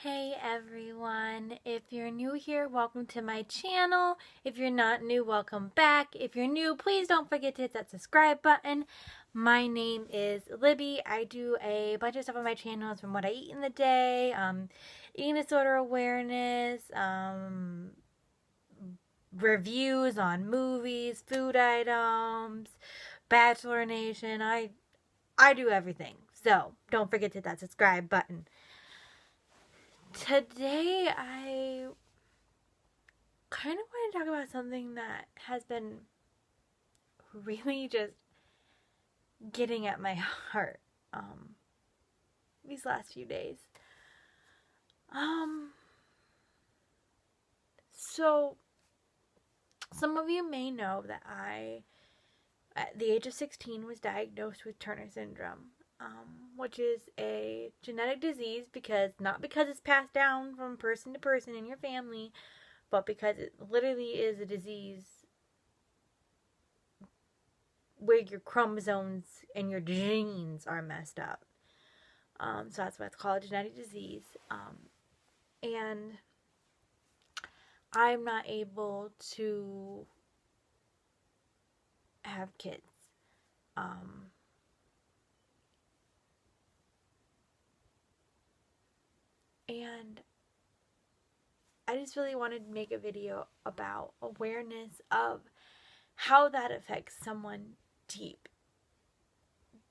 Hey everyone, if you're new here, welcome to my channel. If you're not new, welcome back. If you're new, please don't forget to hit that subscribe button. My name is Libby. I do a bunch of stuff on my channels, from what I eat in the day, eating disorder awareness, reviews on movies, food items, Bachelor Nation. I do everything. So don't forget to hit that subscribe button. Today, I kind of want to talk about something that has been really just getting at my heart these last few days. So some of you may know that I, at the age of 16, was diagnosed with Turner syndrome, which is a genetic disease not because it's passed down from person to person in your family, but because it literally is a disease where your chromosomes and your genes are messed up. So that's why it's called a genetic disease. And I'm not able to have kids. And I just really wanted to make a video about awareness of how that affects someone deep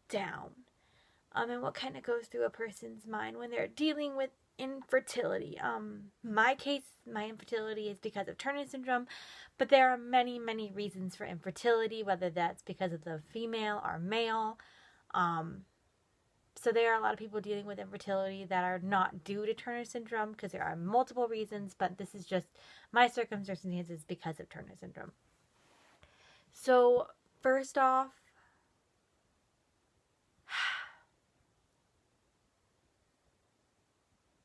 down. And what kind of goes through a person's mind when they're dealing with infertility. My case, my infertility is because of Turner syndrome, but there are many, many reasons for infertility, whether that's because of the female or male. So there are a lot of people dealing with infertility that are not due to Turner syndrome, because there are multiple reasons, but this is just my circumstances because of Turner syndrome. So first off,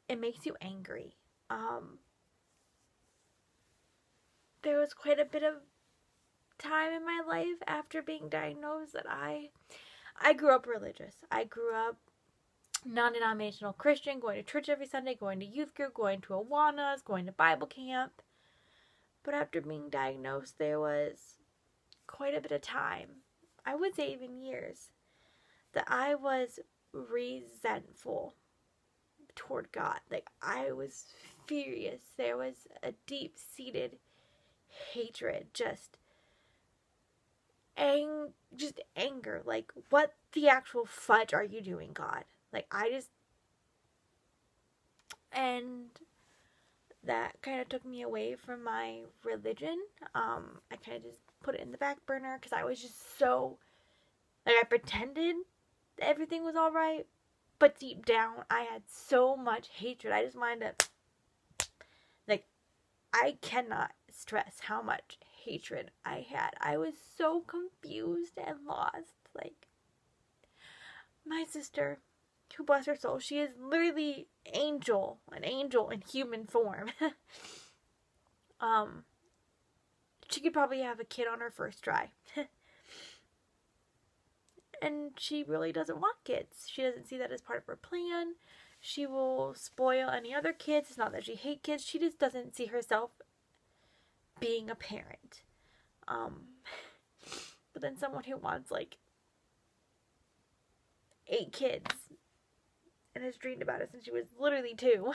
it makes you angry. There was quite a bit of time in my life after being diagnosed that I grew up religious. I grew up non-denominational Christian, going to church every Sunday, going to youth group, going to Awanas, going to Bible camp. But after being diagnosed, there was quite a bit of time, I would say even years, that I was resentful toward God. Like, I was furious. There was a deep-seated hatred, just anger. Like, what the actual fudge are you doing, God? Like, and that kind of took me away from my religion. I kind of just put it in the back burner because I was just so, like, I pretended everything was all right, but deep down I had so much hatred. I just wanted to, like, I cannot stress how much hatred I had. I was so confused and lost. Like, my sister, who bless her soul, she is literally an angel in human form. She could probably have a kid on her first try. And she really doesn't want kids. She doesn't see that as part of her plan. She will spoil any other kids. It's not that she hates kids. She just doesn't see herself being a parent. But then someone who wants, like, 8 kids and has dreamed about it since she was literally 2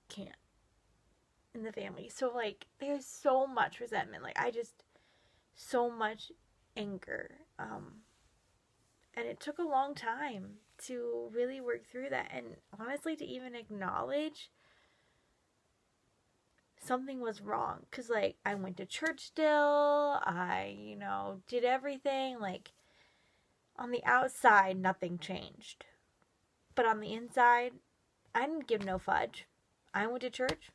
can't in the family. So, like, there's so much resentment. Like, so much anger. And it took a long time to really work through that, and honestly to even acknowledge something was wrong. Because, like, I went to church still, I did everything. Like, on the outside nothing changed, but on the inside I didn't give no fudge. I went to church,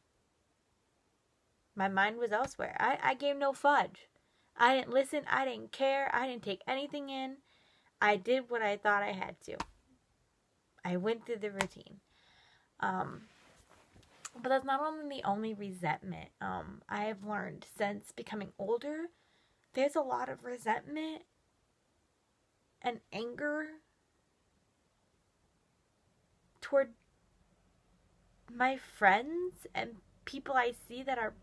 my mind was elsewhere. I gave no fudge. I didn't listen, I didn't care, I didn't take anything in. I did what I thought I had to. I went through the routine. But that's not only the only resentment. I have learned since becoming older, there's a lot of resentment and anger toward my friends and people I see that are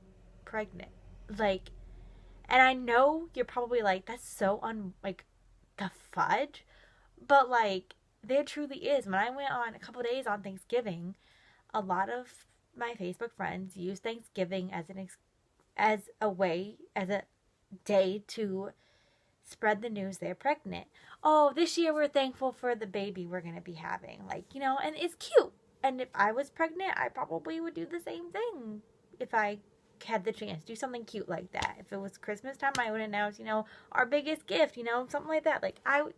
pregnant. Like, and I know you're probably like, that's so like, the fudge. But, like, there truly is. When I went on a couple days on Thanksgiving, a lot of my Facebook friends use Thanksgiving as a day to spread the news they're pregnant. Oh, this year we're thankful for the baby we're going to be having. Like, and it's cute. And if I was pregnant, I probably would do the same thing if I had the chance. Do something cute like that. If it was Christmas time, I would announce, our biggest gift, something like that. Like, I would.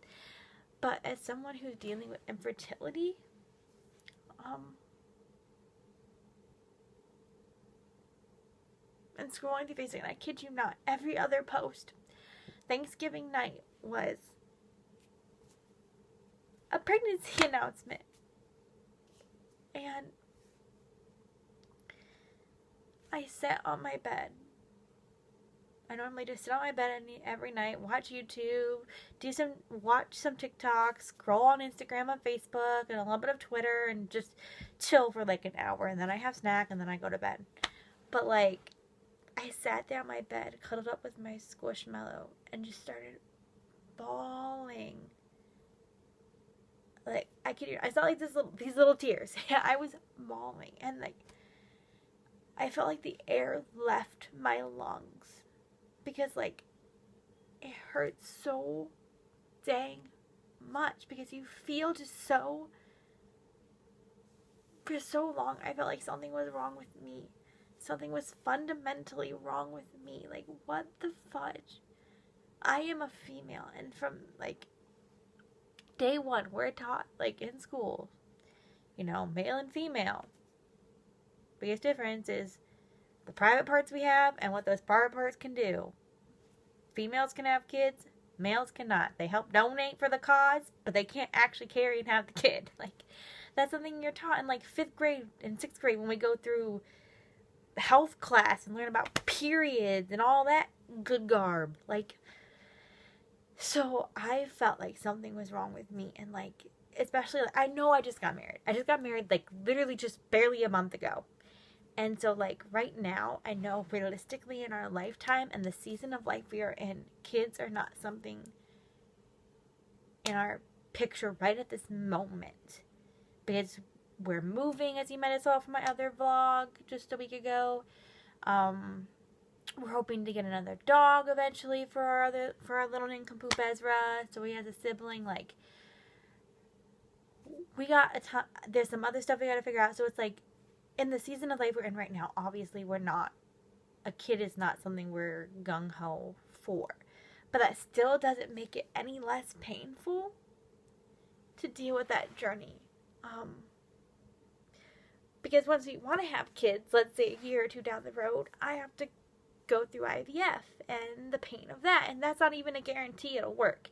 But as someone who's dealing with infertility, and scrolling through Facebook, and I kid you not, every other post, Thanksgiving night was a pregnancy announcement. And I sat on my bed. I normally just sit on my bed every night, watch YouTube, watch some TikTok, scroll on Instagram and Facebook, and a little bit of Twitter, and just chill for like an hour, and then I have snack, and then I go to bed. But like, I sat there on my bed, cuddled up with my squishmallow, and just started bawling. Like, I kid you, I saw like these little tears. I was bawling, and like, I felt like the air left my lungs. Because, like, it hurts so dang much. Because you feel just so... For so long, I felt like something was wrong with me. Something was fundamentally wrong with me. Like, what the fudge? I am a female. And from, like, day one, we're taught, like, in school, male and female. Biggest difference is the private parts we have and what those private parts can do. Females can have kids, males cannot. They help donate for the cause, but they can't actually carry and have the kid. Like, that's something you're taught in like 5th grade and 6th grade when we go through health class and learn about periods and all that good garb. Like, so I felt like something was wrong with me, and like, especially, like, I know I just got married. I just got married like literally just barely a month ago. And so, like, right now, I know realistically in our lifetime and the season of life we are in, kids are not something in our picture right at this moment. Because we're moving, as you might have saw from my other vlog just a week ago. We're hoping to get another dog eventually for our little nincompoop Ezra. So he has a sibling. Like, we got a ton. There's some other stuff we got to figure out. So it's like, in the season of life we're in right now, obviously a kid is not something we're gung-ho for. But that still doesn't make it any less painful to deal with that journey. Because once we want to have kids, let's say a year or two down the road, I have to go through IVF and the pain of that. And that's not even a guarantee it'll work.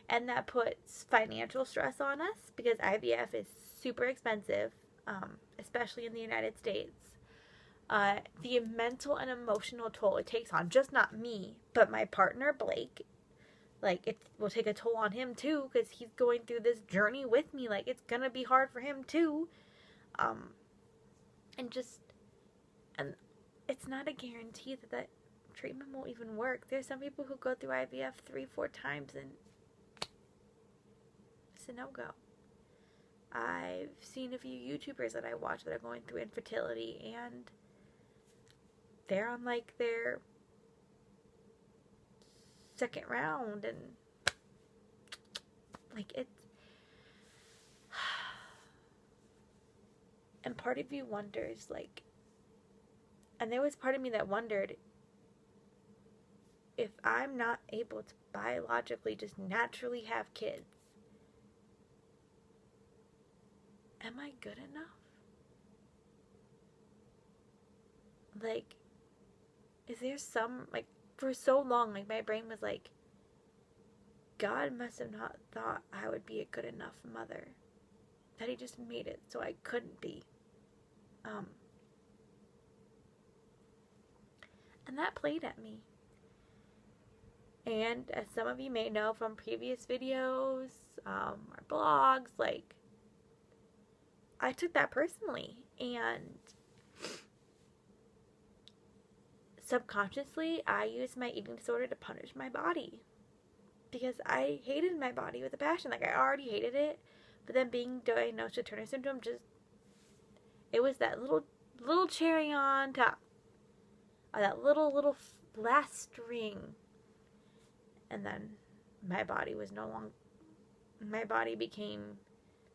And that puts financial stress on us because IVF is super expensive. Especially in the United States, the mental and emotional toll it takes on just not me, but my partner Blake. Like, it will take a toll on him too, because he's going through this journey with me. Like, it's gonna be hard for him too, and it's not a guarantee that treatment will even work. There's some people who go through IVF 3-4 times and it's a no-go. I've seen a few YouTubers that I watch that are going through infertility, and they're on like their 2nd round, and like, it's, and part of you wonders, like, and there was part of me that wondered if I'm not able to biologically just naturally have kids, am I good enough? Like, is there some, like, for so long, like, my brain was like, God must have not thought I would be a good enough mother. That he just made it so I couldn't be. And that played at me. And as some of you may know from previous videos, or blogs, like, I took that personally, and subconsciously I used my eating disorder to punish my body, because I hated my body with a passion. Like, I already hated it, but then being diagnosed with Turner syndrome, just, it was that little cherry on top, that little last string. And then my body was no longer, my body became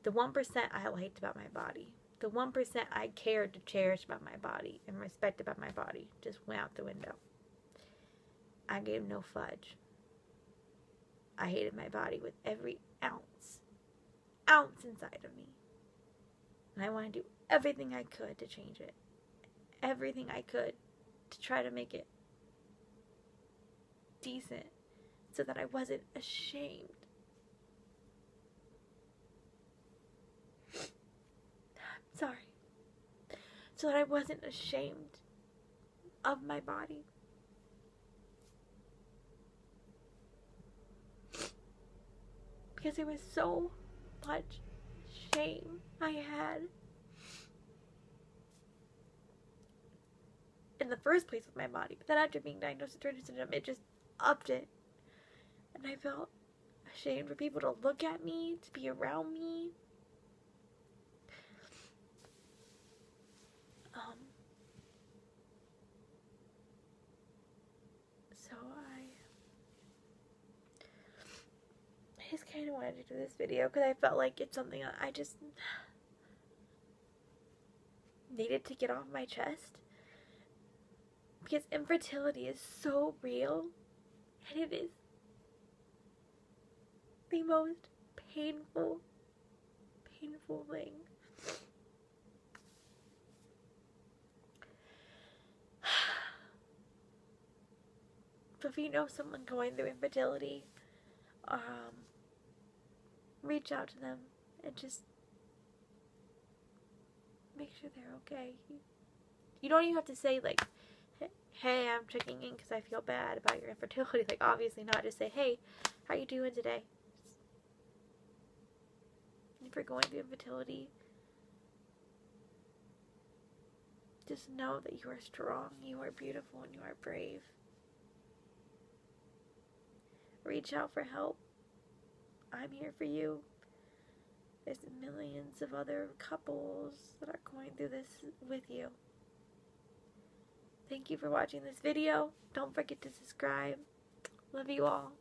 the 1% I liked about my body. The 1% I cared to cherish about my body and respect about my body just went out the window. I gave no fudge. I hated my body with every ounce inside of me. And I wanted to do everything I could to change it. Everything I could to try to make it decent so that I wasn't ashamed. Sorry. So that I wasn't ashamed of my body. Because there was so much shame I had in the first place with my body. But then after being diagnosed with Turner syndrome, it just upped it. And I felt ashamed for people to look at me, to be around me. So I just kind of wanted to do this video because I felt like it's something I just needed to get off my chest. Because infertility is so real, and it is the most painful thing. So if you know someone going through infertility, reach out to them and just make sure they're okay. You don't even have to say, like, hey, I'm checking in because I feel bad about your infertility. Like, obviously not. Just say, hey, how you doing today? If you're going through infertility, just know that you are strong, you are beautiful, and you are brave. Reach out for help. I'm here for you. There's millions of other couples that are going through this with you. Thank you for watching this video. Don't forget to subscribe. Love you all.